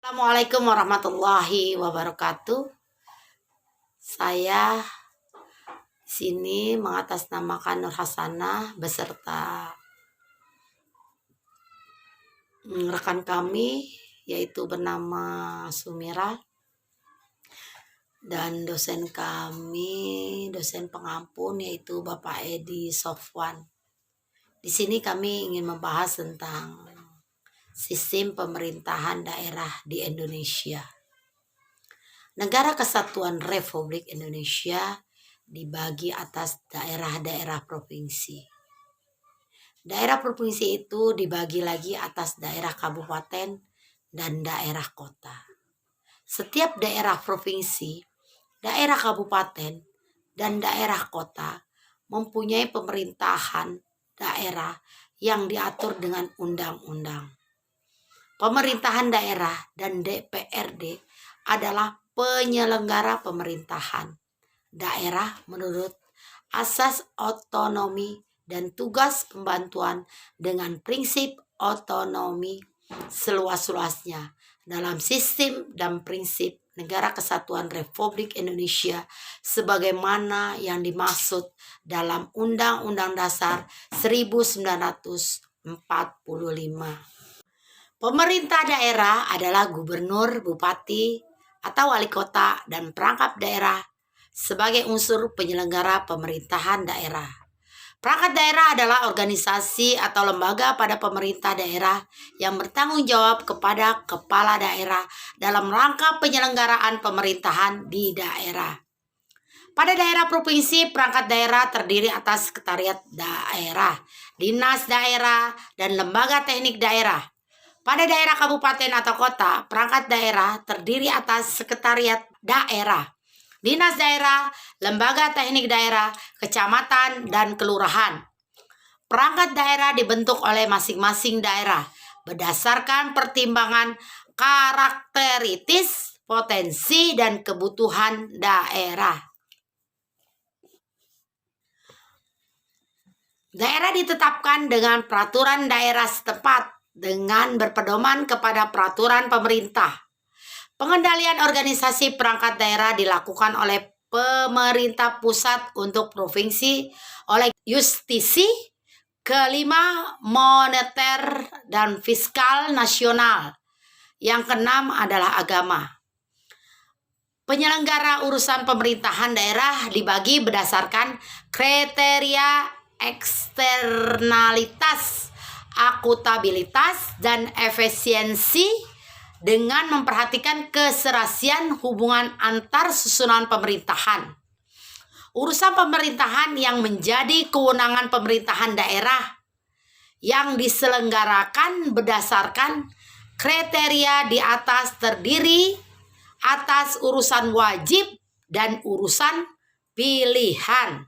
Assalamualaikum warahmatullahi wabarakatuh. Saya sini mengatasnamakan Nur Hasanah beserta rekan kami yaitu bernama Sumira dan dosen kami, dosen pengampun yaitu Bapak Edi Sofwan. Di sini kami ingin membahas tentang sistem pemerintahan daerah di Indonesia. Negara Kesatuan Republik Indonesia dibagi atas daerah-daerah provinsi. Daerah provinsi itu dibagi lagi atas daerah kabupaten dan daerah kota. Setiap daerah provinsi, daerah kabupaten, dan daerah kota mempunyai pemerintahan daerah yang diatur dengan undang-undang. Pemerintahan daerah dan DPRD adalah penyelenggara pemerintahan daerah menurut asas otonomi dan tugas pembantuan dengan prinsip otonomi seluas-luasnya dalam sistem dan prinsip Negara Kesatuan Republik Indonesia sebagaimana yang dimaksud dalam Undang-Undang Dasar 1945. Pemerintah daerah adalah gubernur, bupati, atau wali kota dan perangkat daerah sebagai unsur penyelenggara pemerintahan daerah. Perangkat daerah adalah organisasi atau lembaga pada pemerintah daerah yang bertanggung jawab kepada kepala daerah dalam rangka penyelenggaraan pemerintahan di daerah. Pada daerah provinsi, perangkat daerah terdiri atas sekretariat daerah, dinas daerah, dan lembaga teknik daerah. Pada daerah kabupaten atau kota, perangkat daerah terdiri atas sekretariat daerah, dinas daerah, lembaga teknik daerah, kecamatan, dan kelurahan. Perangkat daerah dibentuk oleh masing-masing daerah berdasarkan pertimbangan karakteristik, potensi, dan kebutuhan daerah. Daerah ditetapkan dengan peraturan daerah setempat dengan berpedoman kepada peraturan pemerintah. Pengendalian organisasi perangkat daerah dilakukan oleh pemerintah pusat untuk provinsi oleh Justisi. Kelima, moneter dan fiskal nasional. Yang keenam adalah agama. Penyelenggara urusan pemerintahan daerah dibagi berdasarkan kriteria eksternalitas, akutabilitas, dan efisiensi dengan memperhatikan keserasian hubungan antar susunan pemerintahan. Urusan pemerintahan yang menjadi kewenangan pemerintahan daerah yang diselenggarakan berdasarkan kriteria di atas terdiri atas urusan wajib dan urusan pilihan.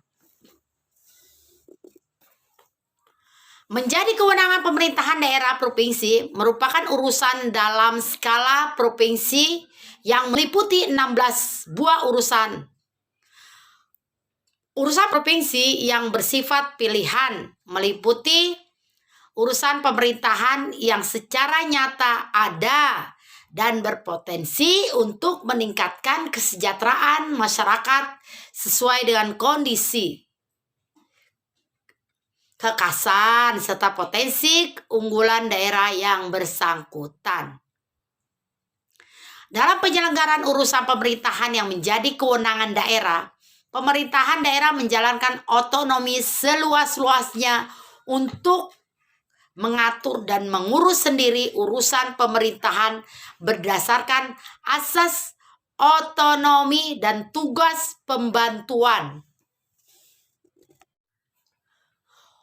Menjadi kewenangan pemerintahan daerah provinsi merupakan urusan dalam skala provinsi yang meliputi 16 buah urusan. Urusan provinsi yang bersifat pilihan meliputi urusan pemerintahan yang secara nyata ada dan berpotensi untuk meningkatkan kesejahteraan masyarakat sesuai dengan kondisi, kekhasan, serta potensi keunggulan daerah yang bersangkutan. Dalam penyelenggaraan urusan pemerintahan yang menjadi kewenangan daerah, pemerintahan daerah menjalankan otonomi seluas-luasnya untuk mengatur dan mengurus sendiri urusan pemerintahan berdasarkan asas otonomi dan tugas pembantuan.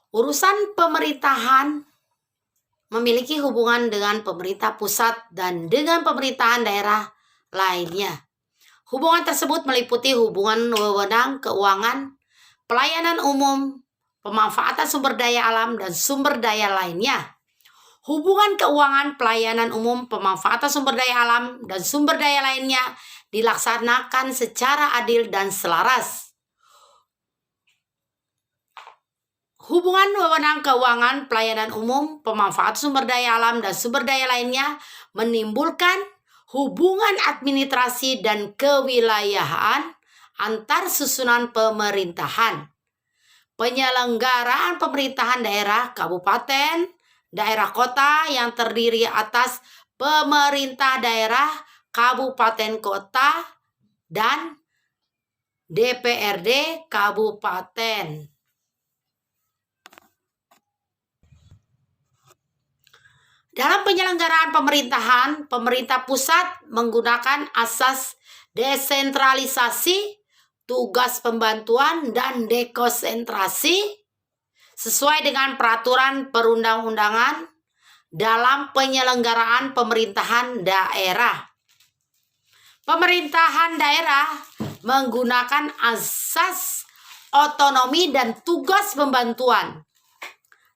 Urusan pemerintahan memiliki hubungan dengan pemerintah pusat dan dengan pemerintahan daerah lainnya. Hubungan tersebut meliputi hubungan wewenang keuangan, pelayanan umum, pemanfaatan sumber daya alam, dan sumber daya lainnya. Hubungan keuangan, pelayanan umum, pemanfaatan sumber daya alam, dan sumber daya lainnya dilaksanakan secara adil dan selaras. Hubungan wewenang keuangan, pelayanan umum, pemanfaatan sumber daya alam, dan sumber daya lainnya menimbulkan hubungan administrasi dan kewilayahan antar susunan pemerintahan, penyelenggaraan pemerintahan daerah, kabupaten, daerah kota yang terdiri atas pemerintah daerah, kabupaten kota, dan DPRD kabupaten. Dalam penyelenggaraan pemerintahan, pemerintah pusat menggunakan asas desentralisasi, tugas pembantuan, dan dekonsentrasi sesuai dengan peraturan perundang-undangan dalam penyelenggaraan pemerintahan daerah. Pemerintahan daerah menggunakan asas otonomi dan tugas pembantuan.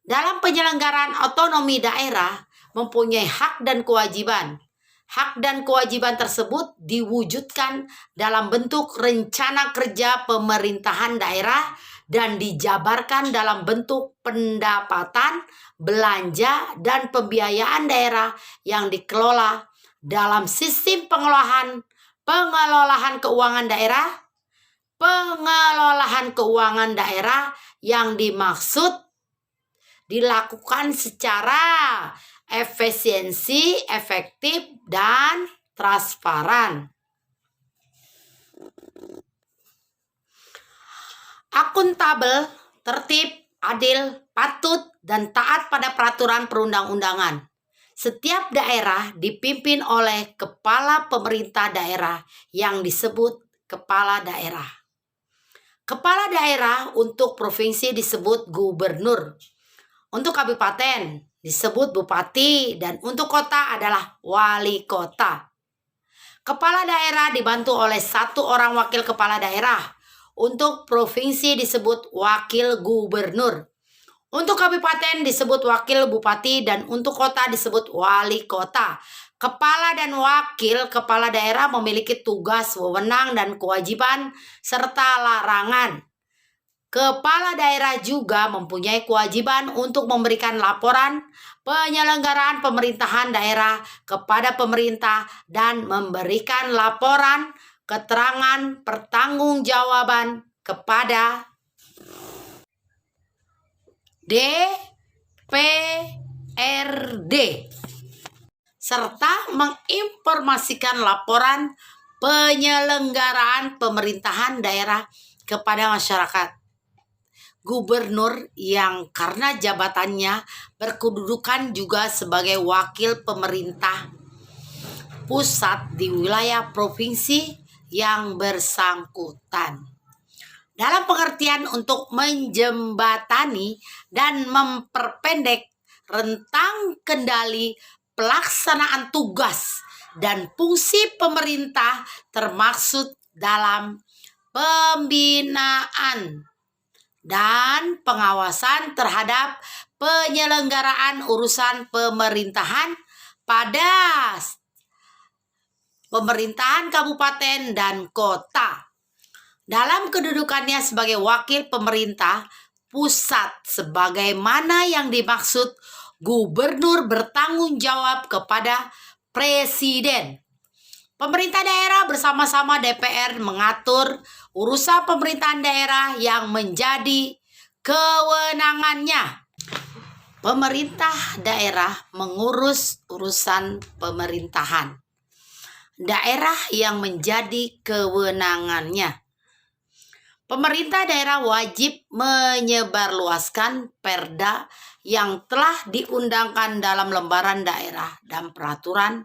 Dalam penyelenggaraan otonomi daerah mempunyai hak dan kewajiban. Hak dan kewajiban tersebut diwujudkan dalam bentuk rencana kerja pemerintahan daerah dan dijabarkan dalam bentuk pendapatan, belanja, dan pembiayaan daerah yang dikelola dalam sistem pengelolaan keuangan daerah. Pengelolaan keuangan daerah yang dimaksud dilakukan secara efisiensi, efektif, dan transparan. Akuntabel, tertib, adil, patut, dan taat pada peraturan perundang-undangan. Setiap daerah dipimpin oleh kepala pemerintah daerah yang disebut kepala daerah. Kepala daerah untuk provinsi disebut gubernur. Untuk kabupaten disebut bupati, dan untuk kota adalah wali kota. Kepala daerah dibantu oleh satu orang wakil kepala daerah. Untuk provinsi disebut wakil gubernur. Untuk kabupaten disebut wakil bupati, dan untuk kota disebut wali kota. Kepala dan wakil kepala daerah memiliki tugas, wewenang, dan kewajiban serta larangan. Kepala daerah juga mempunyai kewajiban untuk memberikan laporan penyelenggaraan pemerintahan daerah kepada pemerintah dan memberikan laporan keterangan pertanggungjawaban kepada DPRD serta menginformasikan laporan penyelenggaraan pemerintahan daerah kepada masyarakat. Gubernur yang karena jabatannya berkedudukan juga sebagai wakil pemerintah pusat di wilayah provinsi yang bersangkutan. Dalam pengertian untuk menjembatani dan memperpendek rentang kendali pelaksanaan tugas dan fungsi pemerintah termaksud dalam pembinaan dan pengawasan terhadap penyelenggaraan urusan pemerintahan pada pemerintahan kabupaten dan kota. Dalam kedudukannya sebagai wakil pemerintah pusat, sebagaimana yang dimaksud, gubernur bertanggung jawab kepada presiden. Pemerintah daerah bersama-sama DPR mengatur urusan pemerintahan daerah yang menjadi kewenangannya. Pemerintah daerah mengurus urusan pemerintahan daerah yang menjadi kewenangannya. Pemerintah daerah wajib menyebarluaskan perda yang telah diundangkan dalam lembaran daerah dan peraturan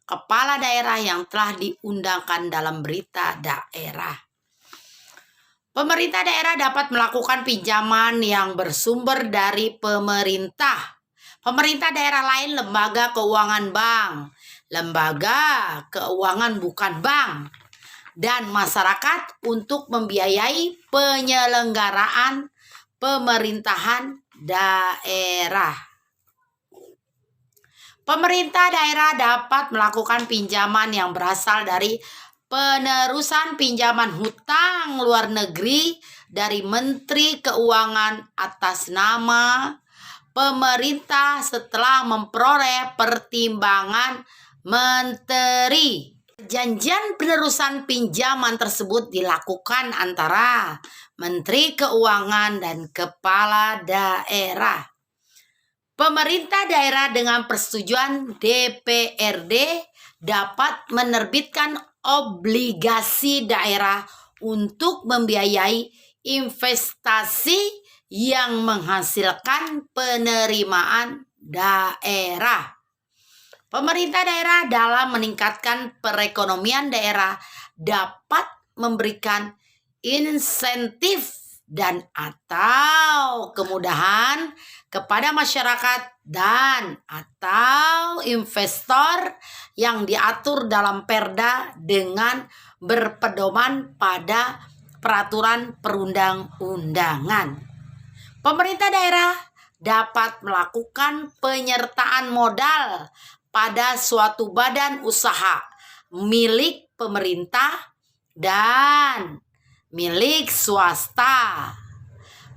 kepala daerah yang telah diundangkan dalam berita daerah. Pemerintah daerah dapat melakukan pinjaman yang bersumber dari pemerintah. Pemerintah daerah lain lembaga keuangan bank, lembaga keuangan bukan bank, dan masyarakat untuk membiayai penyelenggaraan pemerintahan daerah. Pemerintah daerah dapat melakukan pinjaman yang berasal dari penerusan pinjaman hutang luar negeri dari Menteri Keuangan atas nama pemerintah setelah memperoleh pertimbangan Menteri. Perjanjian penerusan pinjaman tersebut dilakukan antara Menteri Keuangan dan Kepala Daerah. Pemerintah daerah dengan persetujuan DPRD dapat menerbitkan obligasi daerah untuk membiayai investasi yang menghasilkan penerimaan daerah. Pemerintah daerah dalam meningkatkan perekonomian daerah dapat memberikan insentif dan atau kemudahan kepada masyarakat dan atau investor yang diatur dalam Perda dengan berpedoman pada peraturan perundang-undangan. Pemerintah daerah dapat melakukan penyertaan modal pada suatu badan usaha milik pemerintah dan milik swasta.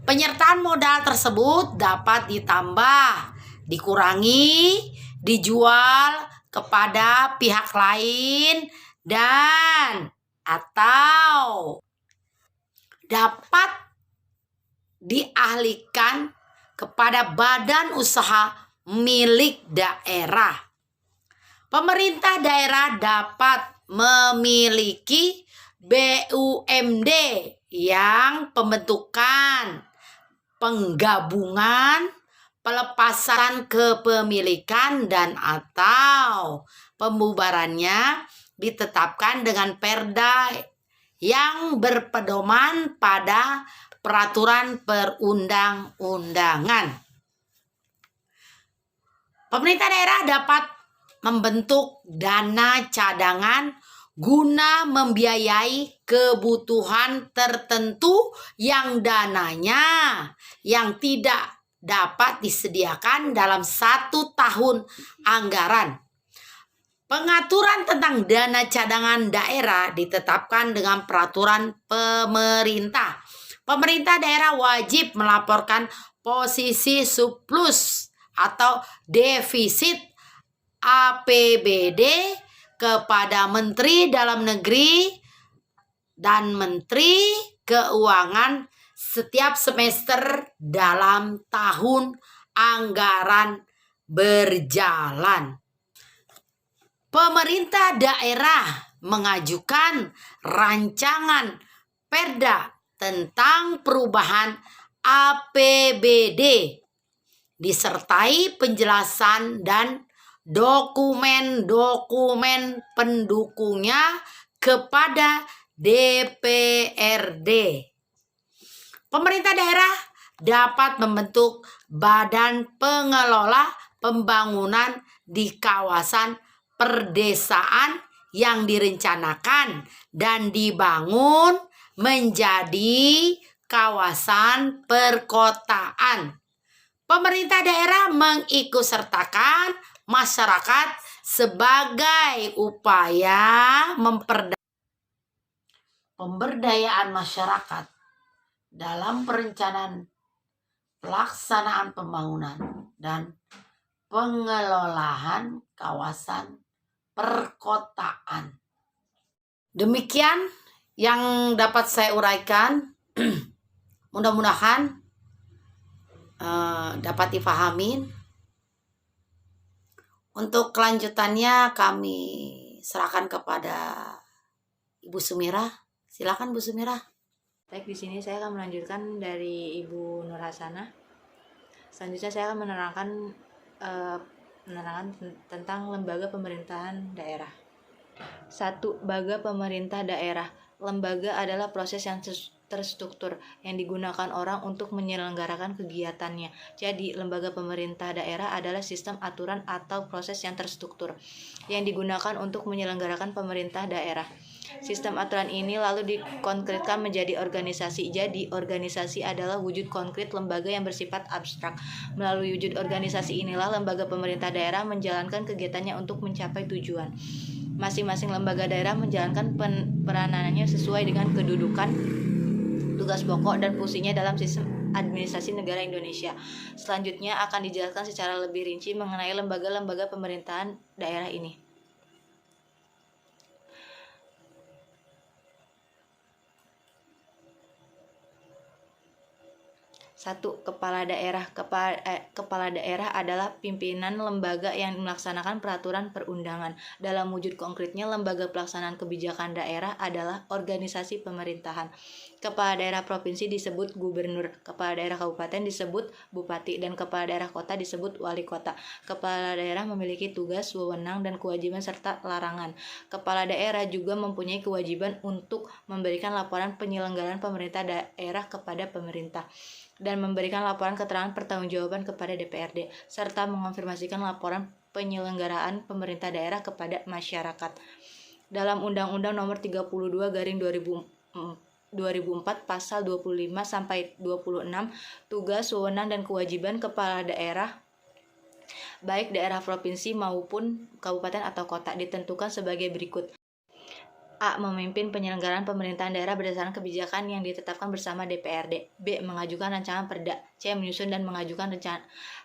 Penyertaan modal tersebut dapat ditambah, dikurangi, dijual kepada pihak lain dan atau dapat dialihkan kepada badan usaha milik daerah. Pemerintah daerah dapat memiliki BUMD yang pembentukan, penggabungan, pelepasan kepemilikan dan atau pembubarannya ditetapkan dengan Perda yang berpedoman pada peraturan perundang-undangan. Pemerintah daerah dapat membentuk dana cadangan guna membiayai kebutuhan tertentu yang dananya yang tidak dapat disediakan dalam 1 tahun anggaran. Pengaturan tentang dana cadangan daerah ditetapkan dengan peraturan pemerintah. Pemerintah daerah wajib melaporkan posisi surplus atau defisit APBD kepada Menteri Dalam Negeri dan Menteri Keuangan setiap semester dalam tahun anggaran berjalan. Pemerintah daerah mengajukan rancangan Perda tentang perubahan APBD disertai penjelasan dan dokumen-dokumen pendukungnya kepada DPRD. Pemerintah daerah dapat membentuk badan pengelola pembangunan di kawasan perdesaan yang direncanakan dan dibangun menjadi kawasan perkotaan. Pemerintah daerah mengikutsertakan masyarakat sebagai upaya pemberdayaan masyarakat dalam perencanaan pelaksanaan pembangunan dan pengelolaan kawasan perkotaan. Demikian yang dapat saya uraikan. Mudah-mudahan dapat dipahamin. Untuk kelanjutannya kami serahkan kepada Ibu Sumirah. Silakan Bu Sumirah. Baik, di sini saya akan melanjutkan dari Ibu Nur Hasanah. Selanjutnya saya akan menerangkan tentang lembaga pemerintahan daerah. 1. Lembaga pemerintah daerah. Lembaga adalah proses yang terstruktur yang digunakan orang untuk menyelenggarakan kegiatannya. Jadi, lembaga pemerintah daerah adalah sistem aturan atau proses yang terstruktur yang digunakan untuk menyelenggarakan pemerintah daerah. Sistem aturan ini lalu dikonkretkan menjadi organisasi. Jadi, organisasi adalah wujud konkret lembaga yang bersifat abstrak. Melalui wujud organisasi inilah lembaga pemerintah daerah menjalankan kegiatannya untuk mencapai tujuan. Masing-masing lembaga daerah menjalankan peranannya sesuai dengan kedudukan, tugas pokok, dan fungsinya dalam sistem administrasi negara Indonesia. Selanjutnya akan dijelaskan secara lebih rinci mengenai lembaga-lembaga pemerintahan daerah ini. 1. Kepala daerah. Kepala daerah adalah pimpinan lembaga yang melaksanakan peraturan perundangan. Dalam wujud konkretnya, lembaga pelaksanaan kebijakan daerah adalah organisasi pemerintahan. Kepala daerah provinsi disebut gubernur, kepala daerah kabupaten disebut bupati, dan kepala daerah kota disebut wali kota. Kepala daerah memiliki tugas, wewenang, dan kewajiban serta larangan. Kepala daerah juga mempunyai kewajiban untuk memberikan laporan penyelenggaraan pemerintah daerah kepada pemerintah dan memberikan laporan keterangan pertanggungjawaban kepada DPRD, serta mengonfirmasikan laporan penyelenggaraan pemerintah daerah kepada masyarakat. Dalam Undang-Undang Nomor 32 Garing 2004 Pasal 25 sampai 26, tugas, wewenang, dan kewajiban kepala daerah baik daerah provinsi maupun kabupaten atau kota ditentukan sebagai berikut. A. Memimpin penyelenggaraan pemerintahan daerah berdasarkan kebijakan yang ditetapkan bersama DPRD. B. Mengajukan rancangan perda. C. Menyusun dan mengajukan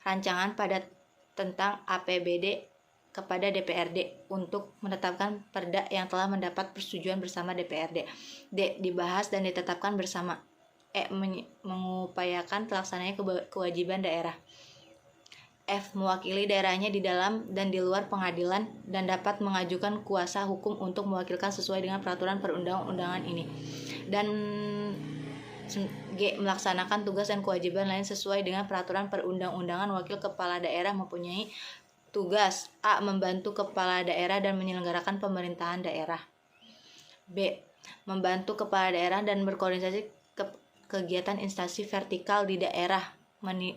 rancangan pada tentang APBD kepada DPRD untuk menetapkan perda yang telah mendapat persetujuan bersama DPRD. D. Dibahas dan ditetapkan bersama. E. Mengupayakan pelaksananya kewajiban daerah. F. Mewakili daerahnya di dalam dan di luar pengadilan dan dapat mengajukan kuasa hukum untuk mewakilkan sesuai dengan peraturan perundang-undangan ini. Dan G. Melaksanakan tugas dan kewajiban lain sesuai dengan peraturan perundang-undangan. Wakil kepala daerah mempunyai tugas: A. Membantu kepala daerah dan menyelenggarakan pemerintahan daerah. B. Membantu kepala daerah dan berkoordinasi kegiatan instansi vertikal di daerah,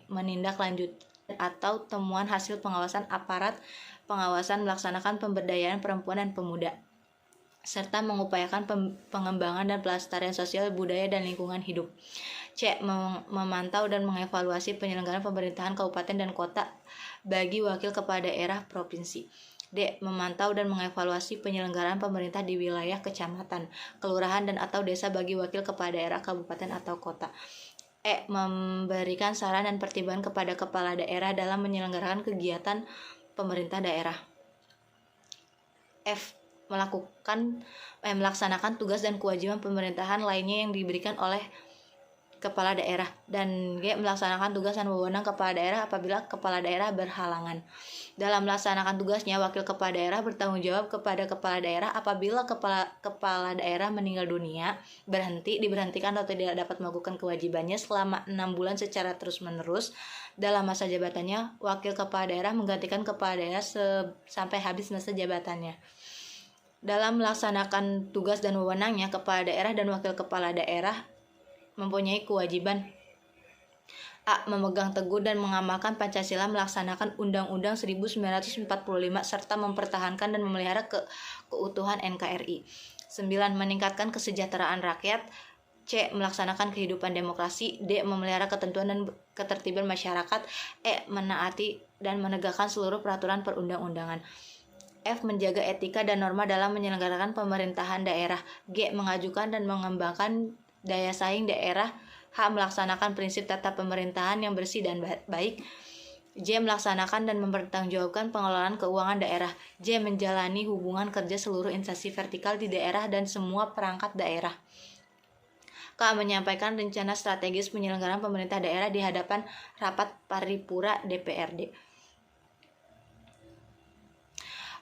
menindaklanjuti atau temuan hasil pengawasan aparat pengawasan melaksanakan pemberdayaan perempuan dan pemuda, serta mengupayakan pengembangan dan pelestarian sosial, budaya, dan lingkungan hidup. C. Memantau dan mengevaluasi penyelenggaraan pemerintahan kabupaten dan kota bagi wakil kepala daerah provinsi. D. Memantau dan mengevaluasi penyelenggaraan pemerintah di wilayah kecamatan, kelurahan, dan atau desa bagi wakil kepala daerah kabupaten atau kota. E. Memberikan saran dan pertimbangan kepada kepala daerah dalam menyelenggarakan kegiatan pemerintah daerah. F. Melaksanakan tugas dan kewajiban pemerintahan lainnya yang diberikan oleh kepala daerah. Dan G. Melaksanakan tugas dan wewenang kepala daerah apabila kepala daerah berhalangan. Dalam melaksanakan tugasnya, wakil kepala daerah bertanggung jawab kepada kepala daerah apabila kepala daerah meninggal dunia, diberhentikan atau tidak dapat melakukan kewajibannya selama 6 bulan secara terus-menerus dalam masa jabatannya. Wakil kepala daerah menggantikan kepala daerah sampai habis masa jabatannya. Dalam melaksanakan tugas dan wewenangnya, kepala daerah dan wakil kepala daerah mempunyai kewajiban: A. Memegang teguh dan mengamalkan Pancasila, melaksanakan Undang-Undang 1945 serta mempertahankan dan memelihara keutuhan NKRI. 9. Meningkatkan kesejahteraan rakyat. C. Melaksanakan kehidupan demokrasi. D. Memelihara ketentuan dan ketertiban masyarakat. E. Menaati dan menegakkan seluruh peraturan perundang-undangan. F. Menjaga etika dan norma dalam menyelenggarakan pemerintahan daerah. G. Mengajukan dan mengembangkan daya saing daerah. H. Melaksanakan prinsip tata pemerintahan yang bersih dan baik. J. Melaksanakan dan mempertanggungjawabkan pengelolaan keuangan daerah. J. Menjalani hubungan kerja seluruh instansi vertikal di daerah dan semua perangkat daerah. K. Menyampaikan rencana strategis penyelenggaraan pemerintah daerah di hadapan rapat paripura DPRD.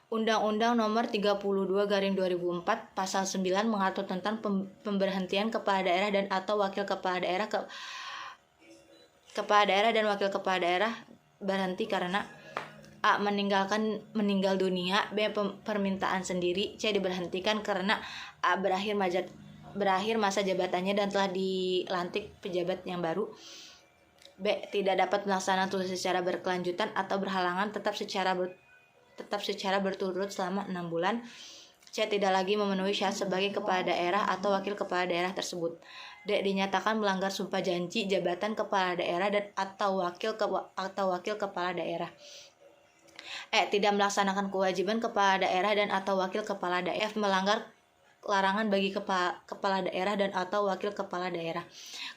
Undang-Undang Nomor 32 Garing 2004 Pasal 9 mengatur tentang pemberhentian kepala daerah dan atau wakil kepala daerah. Kepala daerah dan wakil kepala daerah berhenti karena: A. Meninggal dunia. B. Permintaan sendiri. C. Diberhentikan karena: A. Berakhir masa jabatannya dan telah dilantik pejabat yang baru. B. Tidak dapat melaksanakan tugas secara berkelanjutan atau berhalangan tetap secara berturut selama 6 bulan. C. Tidak lagi memenuhi syarat sebagai kepala daerah atau wakil kepala daerah tersebut. D. Dinyatakan melanggar sumpah janji jabatan kepala daerah dan atau wakil kepala daerah. E. Tidak melaksanakan kewajiban kepala daerah dan atau wakil kepala daerah. F. Melanggar larangan bagi kepala daerah dan atau wakil kepala daerah.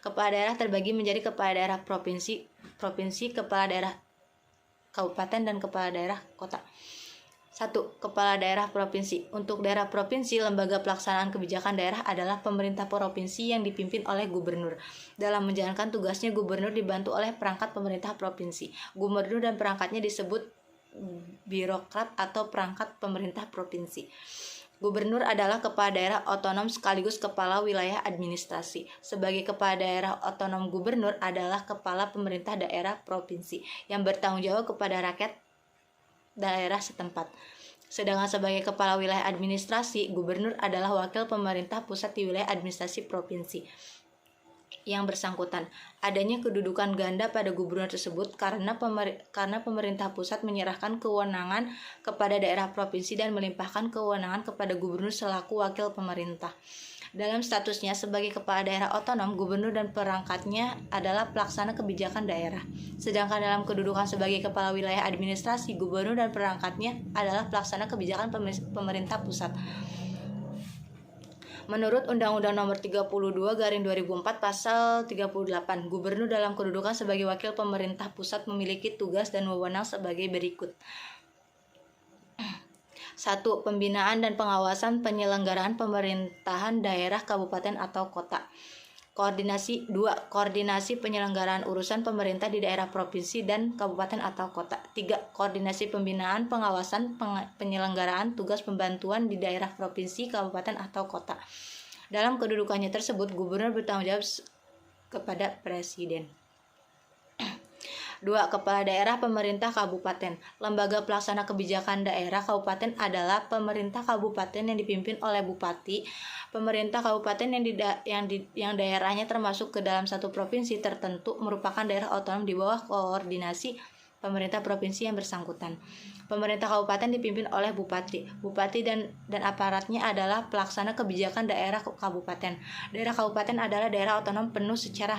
Kepala daerah terbagi menjadi kepala daerah provinsi, kepala daerah kabupaten, dan kepala daerah kota. 1. Kepala Daerah Provinsi. Untuk daerah provinsi, lembaga pelaksanaan kebijakan daerah adalah pemerintah provinsi yang dipimpin oleh gubernur. Dalam menjalankan tugasnya, gubernur dibantu oleh perangkat pemerintah provinsi. Gubernur dan perangkatnya disebut birokrat atau perangkat pemerintah provinsi. Gubernur adalah kepala daerah otonom sekaligus kepala wilayah administrasi. Sebagai kepala daerah otonom, gubernur adalah kepala pemerintah daerah provinsi yang bertanggung jawab kepada rakyat daerah setempat. Sedangkan sebagai kepala wilayah administrasi, gubernur adalah wakil pemerintah pusat di wilayah administrasi provinsi yang bersangkutan. Adanya kedudukan ganda pada gubernur tersebut karena pemerintah pusat menyerahkan kewenangan kepada daerah provinsi dan melimpahkan kewenangan kepada gubernur selaku wakil pemerintah. Dalam statusnya sebagai kepala daerah otonom, gubernur dan perangkatnya adalah pelaksana kebijakan daerah. Sedangkan dalam kedudukan sebagai kepala wilayah administrasi, gubernur dan perangkatnya adalah pelaksana kebijakan pemerintah pusat. Menurut Undang-Undang Nomor 32/2004 Pasal 38, gubernur dalam kedudukan sebagai wakil pemerintah pusat memiliki tugas dan wewenang sebagai berikut. 1. Pembinaan dan pengawasan penyelenggaraan pemerintahan daerah, kabupaten atau kota. 2. Koordinasi penyelenggaraan urusan pemerintah di daerah provinsi dan kabupaten atau kota. 3. Koordinasi pembinaan, pengawasan, penyelenggaraan tugas pembantuan di daerah provinsi, kabupaten atau kota. Dalam kedudukannya tersebut, gubernur bertanggung jawab kepada presiden. 2. Kepala daerah pemerintah kabupaten. Lembaga pelaksana kebijakan daerah kabupaten adalah pemerintah kabupaten yang dipimpin oleh bupati. Pemerintah kabupaten yang daerahnya termasuk ke dalam satu provinsi tertentu merupakan daerah otonom di bawah koordinasi pemerintah provinsi yang bersangkutan. Pemerintah kabupaten dipimpin oleh bupati. Bupati dan aparatnya adalah pelaksana kebijakan daerah kabupaten. Daerah kabupaten adalah daerah otonom penuh secara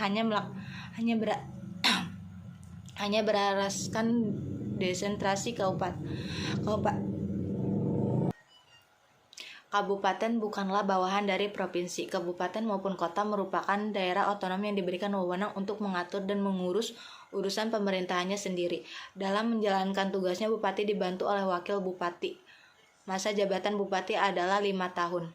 hanya berasaskan desentrasi Kabupaten bukanlah bawahan dari provinsi. Kabupaten maupun kota merupakan daerah otonom yang diberikan wewenang untuk mengatur dan mengurus urusan pemerintahannya sendiri. Dalam menjalankan tugasnya, bupati dibantu oleh wakil bupati. Masa jabatan bupati adalah 5 tahun.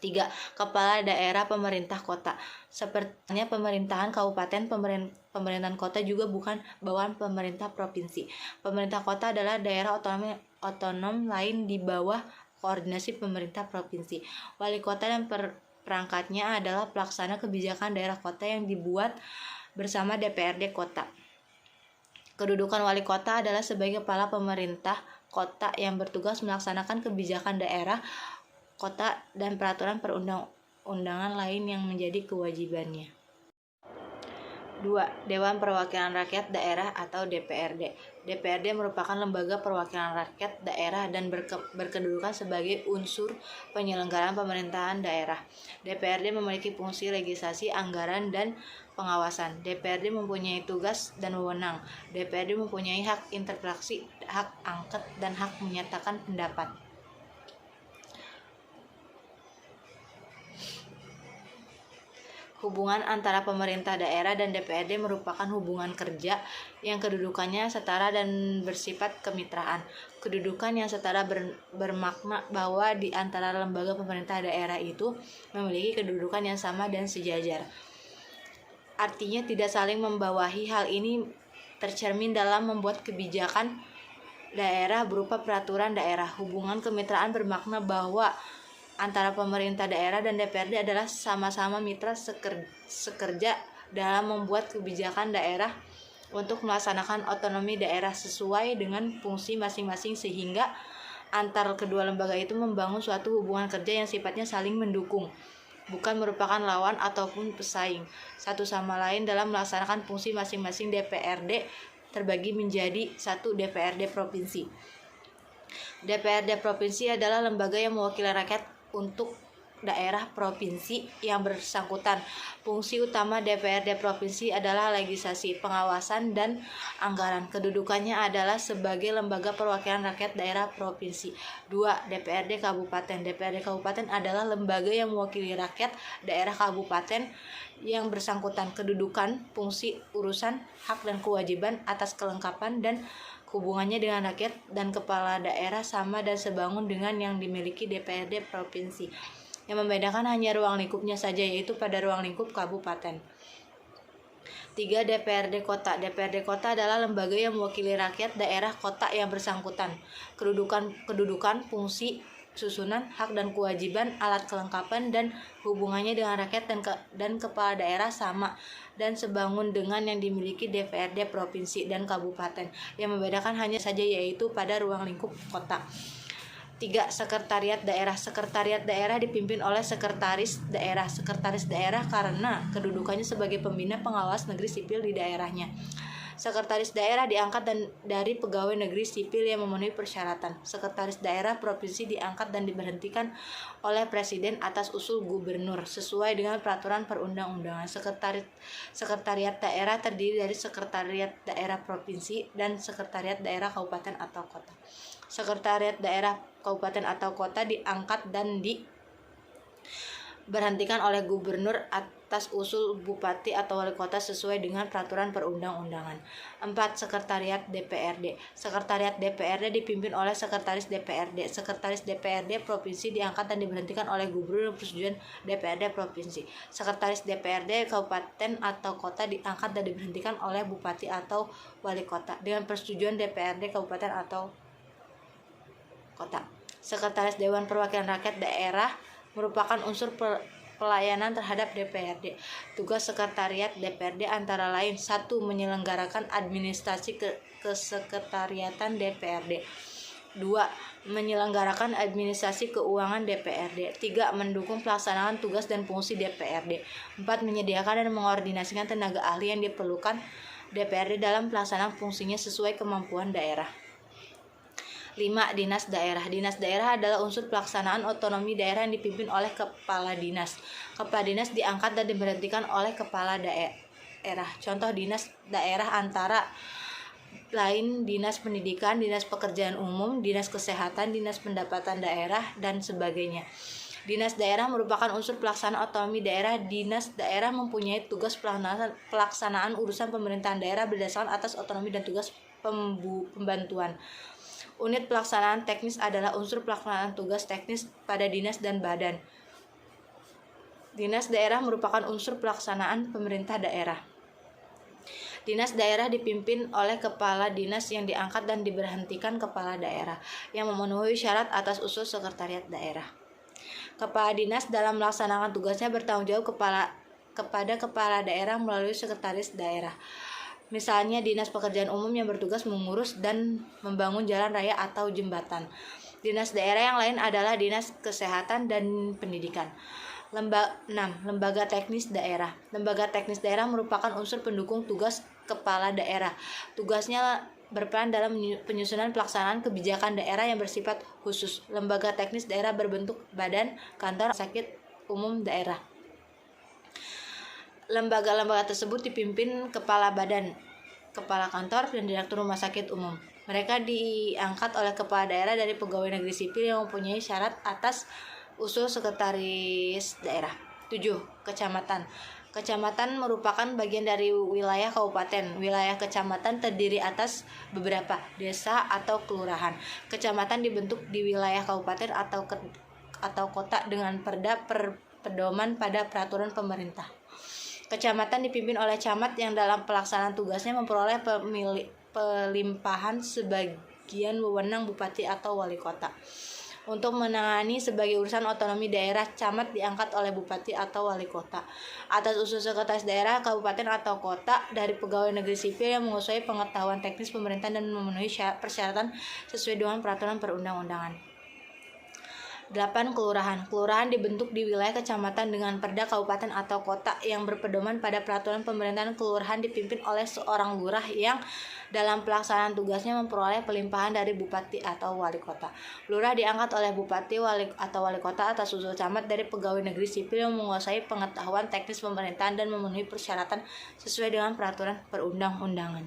3. Kepala daerah pemerintah kota. Sepertinya pemerintahan kabupaten, pemerintahan kota juga bukan bawahan pemerintah provinsi. Pemerintah kota adalah daerah otonom lain di bawah koordinasi pemerintah provinsi. Wali kota dan perangkatnya adalah pelaksana kebijakan daerah kota yang dibuat bersama DPRD kota. Kedudukan wali kota adalah sebagai kepala pemerintah kota yang bertugas melaksanakan kebijakan daerah kota dan peraturan perundang-undangan lain yang menjadi kewajibannya. 2. Dewan Perwakilan Rakyat Daerah atau DPRD. DPRD merupakan lembaga perwakilan rakyat daerah dan berkedudukan sebagai unsur penyelenggaraan pemerintahan daerah. DPRD memiliki fungsi legislasi, anggaran, dan pengawasan. DPRD mempunyai tugas dan wewenang. DPRD mempunyai hak interpelasi, hak angket, dan hak menyatakan pendapat. Hubungan antara pemerintah daerah dan DPRD merupakan hubungan kerja yang kedudukannya setara dan bersifat kemitraan. Kedudukan yang setara bermakna bahwa di antara lembaga pemerintah daerah itu memiliki kedudukan yang sama dan sejajar. Artinya tidak saling membawahi. Hal ini tercermin dalam membuat kebijakan daerah berupa peraturan daerah. Hubungan kemitraan bermakna bahwa antara pemerintah daerah dan DPRD adalah sama-sama mitra sekerja dalam membuat kebijakan daerah untuk melaksanakan otonomi daerah sesuai dengan fungsi masing-masing, sehingga antar kedua lembaga itu membangun suatu hubungan kerja yang sifatnya saling mendukung, bukan merupakan lawan ataupun pesaing satu sama lain dalam melaksanakan fungsi masing-masing. DPRD terbagi menjadi 1. DPRD Provinsi. DPRD Provinsi adalah lembaga yang mewakili rakyat untuk daerah provinsi yang bersangkutan. Fungsi utama DPRD Provinsi adalah legislasi, pengawasan, dan anggaran. Kedudukannya adalah sebagai lembaga perwakilan rakyat daerah provinsi. 2. DPRD Kabupaten. DPRD Kabupaten adalah lembaga yang mewakili rakyat daerah kabupaten yang bersangkutan. Kedudukan, fungsi, urusan, hak dan kewajiban atas kelengkapan dan Hubungannya dengan rakyat dan kepala daerah sama dan sebangun dengan yang dimiliki DPRD provinsi. Yang membedakan hanya ruang lingkupnya saja, yaitu pada ruang lingkup kabupaten. 3. DPRD Kota. DPRD Kota adalah lembaga yang mewakili rakyat daerah kota yang bersangkutan. Kedudukan, fungsi, susunan, hak dan kewajiban, alat kelengkapan, dan hubungannya dengan rakyat dan kepala daerah sama dan sebangun dengan yang dimiliki DPRD provinsi dan kabupaten. Yang membedakan hanya saja yaitu pada ruang lingkup kota. 3. Sekretariat daerah. Sekretariat daerah dipimpin oleh sekretaris daerah. Sekretaris daerah karena kedudukannya sebagai pembina pengawas negeri sipil di daerahnya. Sekretaris daerah diangkat dari pegawai negeri sipil yang memenuhi persyaratan. Sekretaris daerah provinsi diangkat dan diberhentikan oleh presiden atas usul gubernur sesuai dengan peraturan perundang-undangan. Sekretariat daerah terdiri dari sekretariat daerah provinsi dan sekretariat daerah kabupaten atau kota. Sekretariat daerah kabupaten atau kota diangkat dan diberhentikan oleh gubernur atas usul bupati atau wali kota sesuai dengan peraturan perundang-undangan. 4. Sekretariat DPRD. Sekretariat DPRD dipimpin oleh sekretaris DPRD. Sekretaris DPRD provinsi diangkat dan diberhentikan oleh gubernur persetujuan DPRD provinsi. Sekretaris DPRD kabupaten atau kota diangkat dan diberhentikan oleh bupati atau wali kota dengan persetujuan DPRD kabupaten atau kota. Sekretaris Dewan Perwakilan Rakyat Daerah merupakan unsur pelayanan terhadap DPRD. Tugas sekretariat DPRD antara lain: 1. Menyelenggarakan administrasi kesekretariatan DPRD. 2. Menyelenggarakan administrasi keuangan DPRD. 3. Mendukung pelaksanaan tugas dan fungsi DPRD. 4. Menyediakan dan mengordinasikan tenaga ahli yang diperlukan DPRD dalam pelaksanaan fungsinya sesuai kemampuan daerah. 5. Dinas daerah. Dinas daerah adalah unsur pelaksanaan otonomi daerah yang dipimpin oleh kepala dinas. Kepala dinas diangkat dan diberhentikan oleh kepala daerah. Contoh dinas daerah antara lain dinas pendidikan, dinas pekerjaan umum, dinas kesehatan, dinas pendapatan daerah, dan sebagainya. Dinas daerah merupakan unsur pelaksanaan otonomi daerah. Dinas daerah mempunyai tugas pelaksanaan urusan pemerintahan daerah berdasarkan atas otonomi dan tugas pembantuan. Unit pelaksanaan teknis adalah unsur pelaksanaan tugas teknis pada dinas dan badan. Dinas daerah merupakan unsur pelaksanaan pemerintah daerah. Dinas daerah dipimpin oleh kepala dinas yang diangkat dan diberhentikan kepala daerah yang memenuhi syarat atas usul sekretariat daerah. Kepala dinas dalam melaksanakan tugasnya bertanggung jawab kepada kepala daerah melalui sekretaris daerah. Misalnya Dinas Pekerjaan Umum yang bertugas mengurus dan membangun jalan raya atau jembatan. Dinas daerah yang lain adalah Dinas Kesehatan dan Pendidikan. 6. Lembaga teknis daerah. Lembaga teknis daerah merupakan unsur pendukung tugas kepala daerah. Tugasnya berperan dalam penyusunan pelaksanaan kebijakan daerah yang bersifat khusus. Lembaga teknis daerah berbentuk badan, kantor, sakit umum daerah. Lembaga-lembaga tersebut dipimpin kepala badan, kepala kantor, dan direktur rumah sakit umum. Mereka diangkat oleh kepala daerah dari pegawai negeri sipil yang mempunyai syarat atas usul sekretaris daerah. 7. Kecamatan. Kecamatan merupakan bagian dari wilayah kabupaten. Wilayah kecamatan terdiri atas beberapa desa atau kelurahan. Kecamatan dibentuk di wilayah kabupaten atau kota dengan perda pedoman pada peraturan pemerintah. Kecamatan dipimpin oleh camat yang dalam pelaksanaan tugasnya memperoleh pelimpahan sebagian wewenang bupati atau wali kota. Untuk menangani sebagai urusan otonomi daerah, camat diangkat oleh bupati atau wali kota atas usul sekretaris daerah, kabupaten atau kota dari pegawai negeri sipil yang menguasai pengetahuan teknis pemerintahan dan memenuhi persyaratan sesuai dengan peraturan perundang-undangan. 8. Kelurahan. Kelurahan dibentuk di wilayah kecamatan dengan perda kabupaten atau kota yang berpedoman pada peraturan pemerintahan. Kelurahan dipimpin oleh seorang lurah yang dalam pelaksanaan tugasnya memperoleh pelimpahan dari bupati atau wali kota. Lurah diangkat oleh bupati atau wali kota atas usul camat dari pegawai negeri sipil yang menguasai pengetahuan teknis pemerintahan dan memenuhi persyaratan sesuai dengan peraturan perundang-undangan.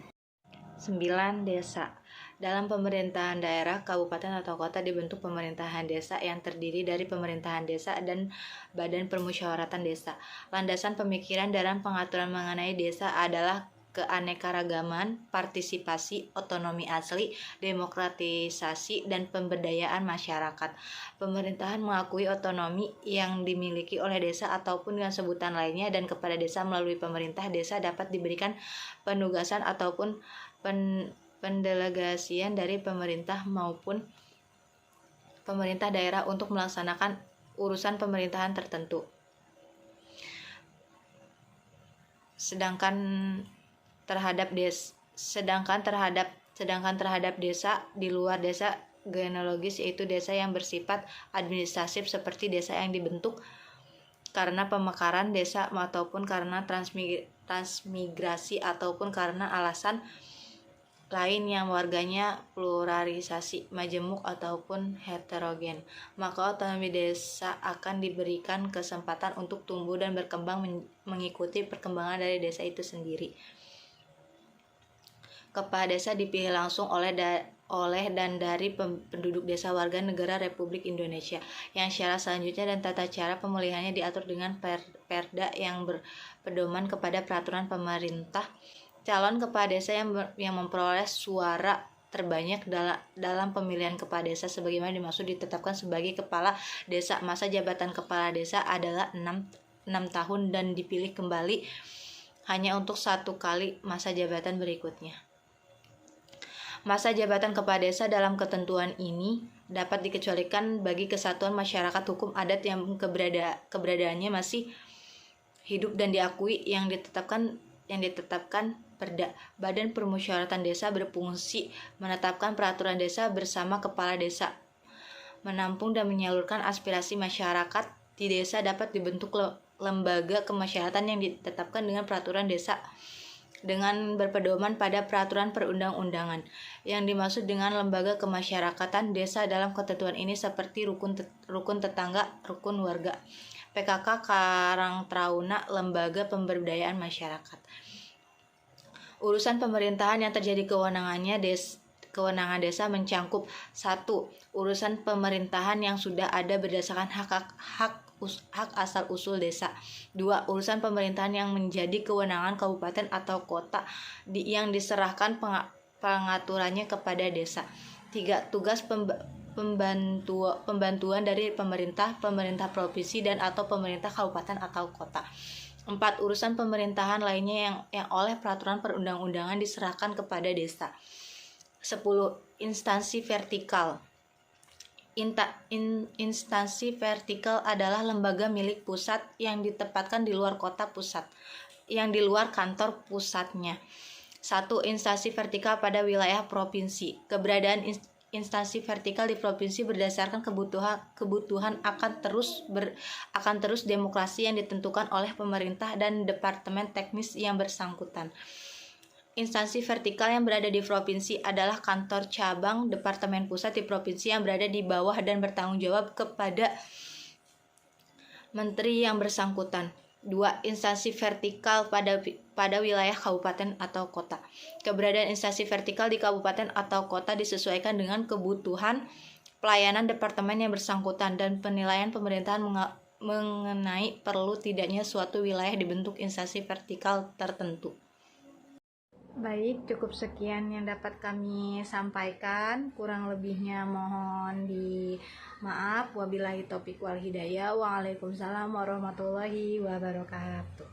9. Desa. Dalam pemerintahan daerah, kabupaten atau kota dibentuk pemerintahan desa yang terdiri dari pemerintahan desa dan badan permusyawaratan desa. Landasan pemikiran dalam pengaturan mengenai desa adalah keanekaragaman, partisipasi, otonomi asli, demokratisasi, dan pemberdayaan masyarakat. Pemerintahan mengakui otonomi yang dimiliki oleh desa ataupun dengan sebutan lainnya, dan kepada desa melalui pemerintah desa dapat diberikan penugasan ataupun pendelegasian dari pemerintah maupun pemerintah daerah untuk melaksanakan urusan pemerintahan tertentu. Sedangkan terhadap desa di luar desa genealogis, yaitu desa yang bersifat administratif seperti desa yang dibentuk karena pemekaran desa ataupun karena transmigrasi ataupun karena alasan lain yang warganya pluralisasi, majemuk ataupun heterogen, maka otonomi desa akan diberikan kesempatan untuk tumbuh dan berkembang mengikuti perkembangan dari desa itu sendiri. Kepala desa dipilih langsung oleh dan dari penduduk desa warga negara Republik Indonesia, yang syarat selanjutnya dan tata cara pemilihannya diatur dengan perda yang berpedoman kepada peraturan pemerintah. Calon kepala desa yang memperoleh suara terbanyak dalam pemilihan kepala desa sebagaimana dimaksud ditetapkan sebagai kepala desa. Masa jabatan kepala desa adalah 6 tahun dan dipilih kembali hanya untuk 1 kali masa jabatan berikutnya. Masa jabatan kepala desa dalam ketentuan ini dapat dikecualikan bagi kesatuan masyarakat hukum adat yang keberadaannya masih hidup dan diakui yang ditetapkan Perda. Badan Permusyawaratan Desa berfungsi menetapkan peraturan desa bersama kepala desa, menampung dan menyalurkan aspirasi masyarakat di desa. Dapat dibentuk lembaga kemasyarakatan yang ditetapkan dengan peraturan desa dengan berpedoman pada peraturan perundang-undangan. Yang dimaksud dengan lembaga kemasyarakatan desa dalam ketentuan ini seperti rukun tetangga, rukun warga, PKK, Karang Taruna, lembaga pemberdayaan masyarakat. Urusan pemerintahan yang terjadi kewenangan desa mencangkup 1. Urusan pemerintahan yang sudah ada berdasarkan hak asal usul desa. 2. Urusan pemerintahan yang menjadi kewenangan kabupaten atau kota yang diserahkan pengaturannya kepada desa. 3. Tugas pembantuan dari pemerintah provinsi dan atau pemerintah kabupaten atau kota. 4. Urusan pemerintahan lainnya yang oleh peraturan perundang-undangan diserahkan kepada desa. 10. Instansi vertikal. Instansi vertikal adalah lembaga milik pusat yang ditempatkan di luar kota pusat, yang di luar kantor pusatnya. 1. Instansi vertikal pada wilayah provinsi. Keberadaan instansi vertikal di provinsi berdasarkan kebutuhan akan terus demokrasi yang ditentukan oleh pemerintah dan departemen teknis yang bersangkutan. Instansi vertikal yang berada di provinsi adalah kantor cabang departemen pusat di provinsi yang berada di bawah dan bertanggung jawab kepada menteri yang bersangkutan. 2. Instansi vertikal pada wilayah kabupaten atau kota. Keberadaan instansi vertikal di kabupaten atau kota disesuaikan dengan kebutuhan pelayanan departemen yang bersangkutan dan penilaian pemerintahan mengenai perlu tidaknya suatu wilayah dibentuk instansi vertikal tertentu. Baik, cukup sekian yang dapat kami sampaikan. Kurang lebihnya mohon maaf. Wabillahi taufiq wal hidayah. Waalaikumsalam warahmatullahi wabarakatuh.